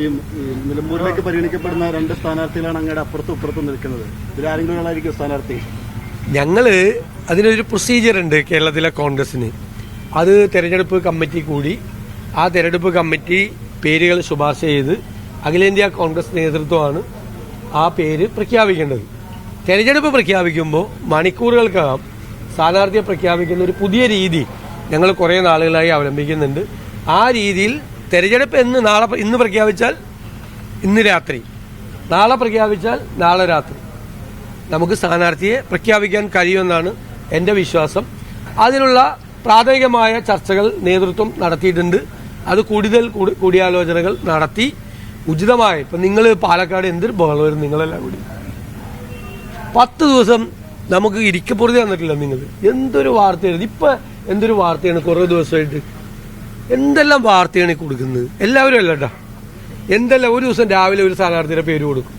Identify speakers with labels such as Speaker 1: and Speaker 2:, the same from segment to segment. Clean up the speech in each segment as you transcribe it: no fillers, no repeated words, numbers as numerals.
Speaker 1: ഈ നിലമ്പൂരിലേക്ക് പരിഗണിക്കപ്പെടുന്ന രണ്ട് സ്ഥാനാർത്ഥികളാണ് അങ്ങയുടെ അപ്പുറത്തും ഇപ്പുറത്തും നിൽക്കുന്നത്. ഇതിലാരെങ്കിലും സ്ഥാനാർത്ഥി?
Speaker 2: അതിനൊരു പ്രൊസീജിയർ ഉണ്ട് കേരളത്തിലെ കോൺഗ്രസിന്. അത് തെരഞ്ഞെടുപ്പ് കമ്മിറ്റി കൂടി ആ തെരഞ്ഞെടുപ്പ് കമ്മിറ്റി പേരുകൾ ശുപാർശ ചെയ്ത് അഖിലേന്ത്യാ കോൺഗ്രസ് നേതൃത്വമാണ് ആ പേര് പ്രഖ്യാപിക്കേണ്ടത്. തെരഞ്ഞെടുപ്പ് പ്രഖ്യാപിക്കുമ്പോൾ മണിക്കൂറുകൾക്കകം സ്ഥാനാർത്ഥിയെ പ്രഖ്യാപിക്കുന്ന ഒരു പുതിയ രീതി ഞങ്ങൾ കുറേ നാളുകളായി അവലംബിക്കുന്നുണ്ട്. ആ രീതിയിൽ തെരഞ്ഞെടുപ്പ് ഇന്ന് പ്രഖ്യാപിച്ചാൽ ഇന്ന് രാത്രി, നാളെ പ്രഖ്യാപിച്ചാൽ നാളെ രാത്രി നമുക്ക് സ്ഥാനാർത്ഥിയെ പ്രഖ്യാപിക്കാൻ കഴിയുമെന്നാണ് എൻ്റെ വിശ്വാസം. അതിനുള്ള പ്രാഥമികമായ ചർച്ചകൾ നേതൃത്വം നടത്തിയിട്ടുണ്ട്. അത് കൂടുതൽ കൂടിയാലോചനകൾ നടത്തി ഉചിതമായ ഇപ്പം നിങ്ങൾ പാലക്കാട് എന്തൊരു ബഹളം നിങ്ങളെല്ലാം കൂടി 10 ദിവസം നമുക്ക് ഇരിക്കപ്പുറത്ത് തന്നിട്ടില്ല. നിങ്ങൾ എന്തൊരു വാർത്തയാണ് ഇപ്പം, എന്തൊരു വാർത്തയാണ് കുറേ ദിവസമായിട്ട് എന്തെല്ലാം വാർത്തയാണ് കൊടുക്കുന്നത്. എല്ലാവരും അല്ല കേട്ടോ, എന്തെല്ലാം ഒരു ദിവസം രാവിലെ ഒരു സ്ഥാനാർത്ഥിയുടെ പേര് കൊടുക്കും,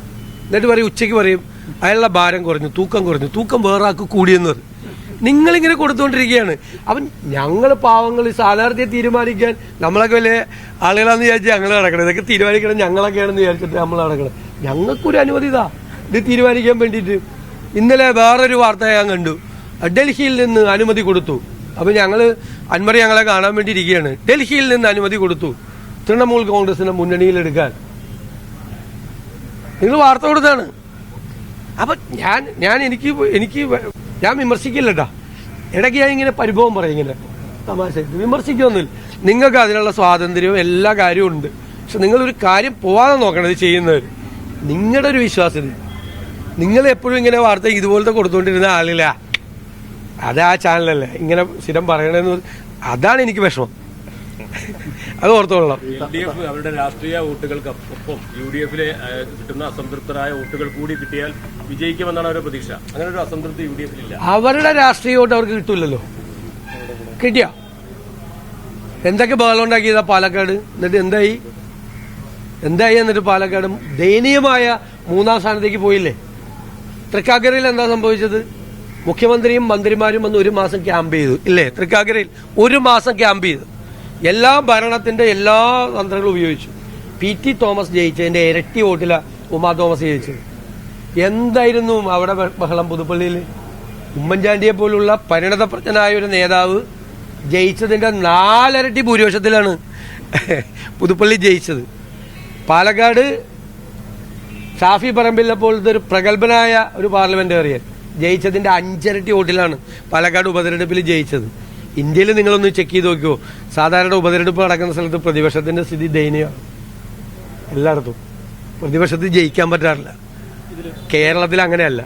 Speaker 2: എന്നിട്ട് പറയും ഉച്ചയ്ക്ക് പറയും അയാളുടെ ഭാരം കുറഞ്ഞു, തൂക്കം വേറെ ആൾക്ക് കൂടിയെന്ന് പറയും. നിങ്ങളിങ്ങനെ കൊടുത്തുകൊണ്ടിരിക്കുകയാണ്. അപ്പം ഞങ്ങൾ പാവങ്ങൾ ഈ സ്ഥാനാർത്ഥിയെ തീരുമാനിക്കാൻ നമ്മളൊക്കെ വലിയ ആളുകളാന്ന് വിചാരിച്ചാൽ ഞങ്ങൾ നടക്കണം. ഇതൊക്കെ തീരുമാനിക്കണം ഞങ്ങളൊക്കെയാണെന്ന് വിചാരിച്ചിട്ട് നമ്മൾ നടക്കണം. ഞങ്ങൾക്കൊരു അനുമതി ഇതാ ഇത് തീരുമാനിക്കാൻ വേണ്ടിയിട്ട്. ഇന്നലെ വേറൊരു വാർത്ത ഞാൻ കണ്ടു, ഡൽഹിയിൽ നിന്ന് അനുമതി കൊടുത്തു. അപ്പം അൻവർ ഞങ്ങളെ കാണാൻ വേണ്ടി ഇരിക്കുകയാണ്. ഡൽഹിയിൽ നിന്ന് അനുമതി കൊടുത്തു തൃണമൂൽ കോൺഗ്രസിനെ മുന്നണിയിലെടുക്കാൻ. നിങ്ങൾ വാർത്ത കൊടുത്താണ്. അപ്പം ഞാൻ വിമർശിക്കില്ലട്ടാ. ഇടയ്ക്ക് ഞാൻ ഇങ്ങനെ പരിഭവം പറയും, ഇങ്ങനെ തമാശ വിമർശിക്കൊന്നുമില്ല. നിങ്ങൾക്ക് അതിനുള്ള സ്വാതന്ത്ര്യവും എല്ലാ കാര്യവും ഉണ്ട്. പക്ഷെ നിങ്ങളൊരു കാര്യം പോവാതെ നോക്കണം ഇത് ചെയ്യുന്നവർ. നിങ്ങളുടെ ഒരു വിശ്വാസത്തിൽ നിങ്ങൾ എപ്പോഴും ഇങ്ങനെ വാർത്ത ഇതുപോലത്തെ കൊടുത്തുകൊണ്ടിരുന്ന ആളില്ല. അത് ആ ചാനലല്ലേ ഇങ്ങനെ സ്ഥിരം പറയണെന്ന്. അതാണ് എനിക്ക് വിഷമം. അത് ഓർത്തോളാം.
Speaker 3: LDF അവരുടെ രാഷ്ട്രീയ വോട്ടുകൾക്കൊപ്പം UDF കിട്ടുന്ന അസംതൃപ്തരായ വോട്ടുകൾ കൂടി കിട്ടിയാൽ വിജയിക്കുമെന്നാണ് അവരുടെ പ്രതീക്ഷ. അങ്ങനെ ഒരു അസംതൃപ്തി UDF
Speaker 2: അവരുടെ രാഷ്ട്രീയ വോട്ട് അവർക്ക് കിട്ടൂലല്ലോ. കിട്ടിയ എന്തൊക്കെ ബഹളം ഉണ്ടാക്കിയതാ പാലക്കാട്. എന്നിട്ട് എന്തായി എന്നിട്ട് പാലക്കാട് ദയനീയമായ 3ാം സ്ഥാനത്തേക്ക് പോയില്ലേ. തൃക്കാക്കരയിൽ എന്താ സംഭവിച്ചത്? മുഖ്യമന്ത്രിയും മന്ത്രിമാരും വന്ന് 1 മാസം ക്യാമ്പ് ചെയ്തു ഇല്ലേ? തൃക്കാക്കരയിൽ 1 മാസം ക്യാമ്പ് ചെയ്തു. എല്ലാ ഭരണത്തിന്റെ എല്ലാ തന്ത്രങ്ങളും ഉപയോഗിച്ചു. PT തോമസ് ജയിച്ചതിന്റെ ഇരട്ടി വോട്ടില ഉമാ തോമസ് ജയിച്ചത്. എന്തായിരുന്നു അവിടെ ബഹളം? പുതുപ്പള്ളിയിൽ ഉമ്മൻചാണ്ടിയെ പോലുള്ള പരിണതപ്രജ്ഞനായ ഒരു നേതാവ് ജയിച്ചതിന്റെ 4 ഇരട്ടി ഭൂരിപക്ഷത്തിലാണ് പുതുപ്പള്ളി ജയിച്ചത്. പാലക്കാട് ഷാഫി പറമ്പിലിനെ പോലത്തെ ഒരു പ്രഗത്ഭനായ ഒരു പാർലമെന്റേറിയൻ ജയിച്ചതിന്റെ 5 ഇരട്ടി വോട്ടിലാണ് പാലക്കാട് ഉപതെരഞ്ഞെടുപ്പിൽ ജയിച്ചത്. ഇന്ത്യയിൽ നിങ്ങളൊന്ന് ചെക്ക് ചെയ്ത് നോക്കിയോ, സാധാരണ ഉപതെരഞ്ഞെടുപ്പ് നടക്കുന്ന സ്ഥലത്ത് പ്രതിപക്ഷത്തിന്റെ സ്ഥിതി ദയനീയമാണ്. എല്ലായിടത്തും പ്രതിപക്ഷത്തിൽ ജയിക്കാൻ പറ്റാറില്ല. കേരളത്തിൽ അങ്ങനെയല്ല.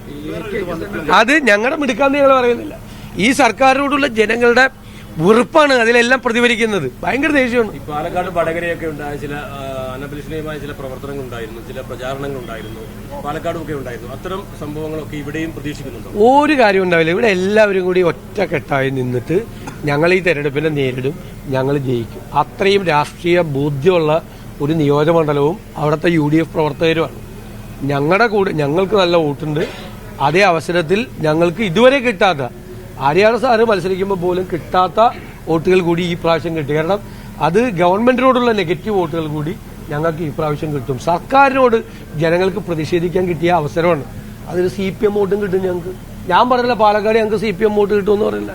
Speaker 2: അത് ഞങ്ങളുടെ മിടുക്കാന്ന് ഞങ്ങൾ പറയുന്നില്ല. ഈ സർക്കാരിനോടുള്ള ജനങ്ങളുടെ വെറുപ്പാണ് അതിലെല്ലാം പ്രതിഫലിക്കുന്നത്. ഭയങ്കര ദേഷ്യമാണ്.
Speaker 3: പാലക്കാട് വടകരയൊക്കെ ഉണ്ടായ ചില അനഭിലഷണീയമായ ചില പ്രവർത്തനങ്ങൾ ഉണ്ടായിരുന്നു, ചില പ്രചാരണങ്ങൾ ഉണ്ടായിരുന്നു, പാലക്കാടുമൊക്കെ ഉണ്ടായിരുന്നു. അത്തരം സംഭവങ്ങളൊക്കെ ഇവിടെയും പ്രതീക്ഷിക്കുന്നുണ്ടോ?
Speaker 2: ഒരു കാര്യം ഉണ്ടാവില്ല. ഇവിടെ എല്ലാവരും കൂടി ഒറ്റക്കെട്ടായി നിന്നിട്ട് ഞങ്ങൾ ഈ തെരഞ്ഞെടുപ്പിനെ നേരിടും, ഞങ്ങൾ ജയിക്കും. അത്രയും രാഷ്ട്രീയ ബോധ്യമുള്ള ഒരു നിയോജകമണ്ഡലവും അവിടുത്തെ UDF പ്രവർത്തകരുമാണ്. ഞങ്ങളുടെ കൂടെ ഞങ്ങൾക്ക് നല്ല വോട്ടുണ്ട്. അതേ അവസരത്തിൽ ഞങ്ങൾക്ക് ഇതുവരെ കിട്ടാത്ത ആര്യാട് സാറ് മത്സരിക്കുമ്പോൾ പോലും കിട്ടാത്ത വോട്ടുകൾ കൂടി ഈ പ്രാവശ്യം കിട്ടി. കാരണം അത് ഗവൺമെന്റിനോടുള്ള നെഗറ്റീവ് വോട്ടുകൾ കൂടി ഞങ്ങൾക്ക് ഈ പ്രാവശ്യം കിട്ടും. സർക്കാരിനോട് ജനങ്ങൾക്ക് പ്രതിഷേധിക്കാൻ കിട്ടിയ അവസരമാണ്. അതൊരു CPM വോട്ടും കിട്ടും ഞങ്ങൾക്ക്. ഞാൻ പറഞ്ഞില്ല പാലക്കാട് ഞങ്ങൾക്ക് CPM വോട്ട് കിട്ടുമെന്ന് പറയില്ല.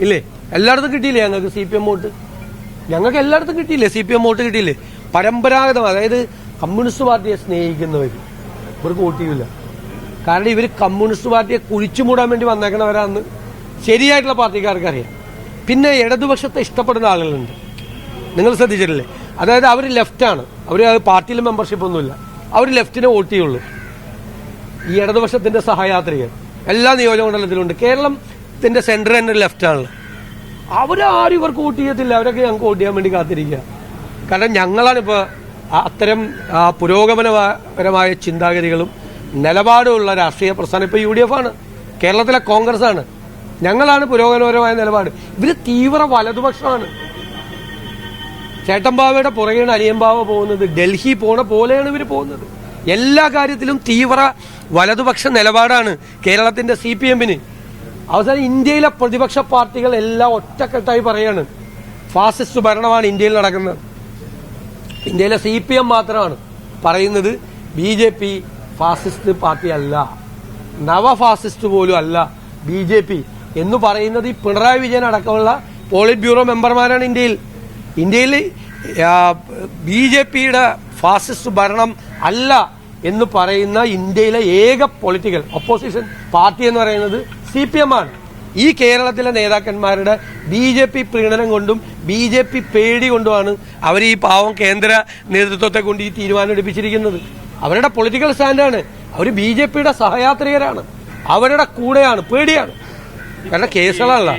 Speaker 2: ഇല്ലേ? എല്ലായിടത്തും കിട്ടിയില്ലേ ഞങ്ങൾക്ക് CPM വോട്ട്? ഞങ്ങൾക്ക് എല്ലായിടത്തും കിട്ടിയില്ലേ CPM വോട്ട്? കിട്ടിയില്ലേ? പരമ്പരാഗതം, അതായത് കമ്മ്യൂണിസ്റ്റ് പാർട്ടിയെ സ്നേഹിക്കുന്നവർ ഇവർക്ക് വോട്ട് ചെയ്യില്ല. കാരണം ഇവർ കമ്മ്യൂണിസ്റ്റ് പാർട്ടിയെ കുഴിച്ചു മൂടാൻ വേണ്ടി വന്നേക്കണവരാന്ന് ശരിയായിട്ടുള്ള പാർട്ടിക്കാർക്ക് അറിയാം. പിന്നെ ഇടതുപക്ഷത്തെ ഇഷ്ടപ്പെടുന്ന ആളുകളുണ്ട്, നിങ്ങൾ ശ്രദ്ധിച്ചിട്ടില്ലേ? അതായത് അവർ ലെഫ്റ്റാണ്, അവർ പാർട്ടിയിൽ മെമ്പർഷിപ്പ് ഒന്നുമില്ല, അവർ ലെഫ്റ്റിനെ വോട്ട് ചെയ്യുള്ളൂ. ഈ ഇടതുപക്ഷത്തിന്റെ സഹയാത്രികർ എല്ലാ നിയോജകമണ്ഡലത്തിലുണ്ട്. കേരളത്തിന്റെ സെന്റർ തന്നെ ലെഫ്റ്റാണല്ലോ. അവരാരും ഇവർക്ക് വോട്ട് ചെയ്യത്തില്ല. അവരൊക്കെ ഞങ്ങൾക്ക് വോട്ട് ചെയ്യാൻ വേണ്ടി കാത്തിരിക്കുക. കാരണം ഞങ്ങളാണിപ്പോൾ അത്തരം പുരോഗമനപരമായ ചിന്താഗതികളും നിലപാടുമുള്ള രാഷ്ട്രീയ പ്രസ്ഥാനം. ഇപ്പോൾ UDF ആണ്, കേരളത്തിലെ കോൺഗ്രസ് ആണ്. ഞങ്ങളാണ് പുരോഗമനപരമായ നിലപാട്. ഇവര് തീവ്ര വലതുപക്ഷമാണ്. ചേട്ടൻബാവയുടെ പുറകെയാണ് അനിയൻബാവ പോകുന്നത്. ഡൽഹി പോണ പോലെയാണ് ഇവർ പോകുന്നത്. എല്ലാ കാര്യത്തിലും തീവ്ര വലതുപക്ഷ നിലപാടാണ് കേരളത്തിന്റെ CPM-ന്. അവസാനം ഇന്ത്യയിലെ പ്രതിപക്ഷ പാർട്ടികൾ എല്ലാം ഒറ്റക്കെട്ടായി പറയാണ് ഫാസിസ്റ്റ് ഭരണമാണ് ഇന്ത്യയിൽ നടക്കുന്നത്. ഇന്ത്യയിലെ CPM മാത്രമാണ് പറയുന്നത് BJP ഫാസിസ്റ്റ് പാർട്ടി അല്ല, നവ ഫാസിസ്റ്റ് പോലും അല്ല BJP എന്ന് പറയുന്നത് ഈ പിണറായി വിജയൻ അടക്കമുള്ള പോളിറ്റ് ബ്യൂറോ മെമ്പർമാരാണ് ഇന്ത്യയിൽ BJPയുടെ ഫാസിസ്റ്റ് ഭരണം അല്ല എന്ന് പറയുന്ന ഇന്ത്യയിലെ ഏക പൊളിറ്റിക്കൽ ഒപ്പോസിഷൻ പാർട്ടി എന്ന് പറയുന്നത് CPM ആണ്. ഈ കേരളത്തിലെ നേതാക്കന്മാരുടെ BJP പ്രീണനം കൊണ്ടും BJP പേടി കൊണ്ടുമാണ് അവർ ഈ പാവം കേന്ദ്ര നേതൃത്വത്തെ കൊണ്ട് ഈ തീരുമാനം എടുപ്പിച്ചിരിക്കുന്നത്. അവരുടെ പൊളിറ്റിക്കൽ സ്റ്റാൻഡാണ്. അവർ BJPയുടെ സഹയാത്രികരാണ്, അവരുടെ കൂടെയാണ്, പേടിയാണ്. കാരണം കേസുകളല്ല.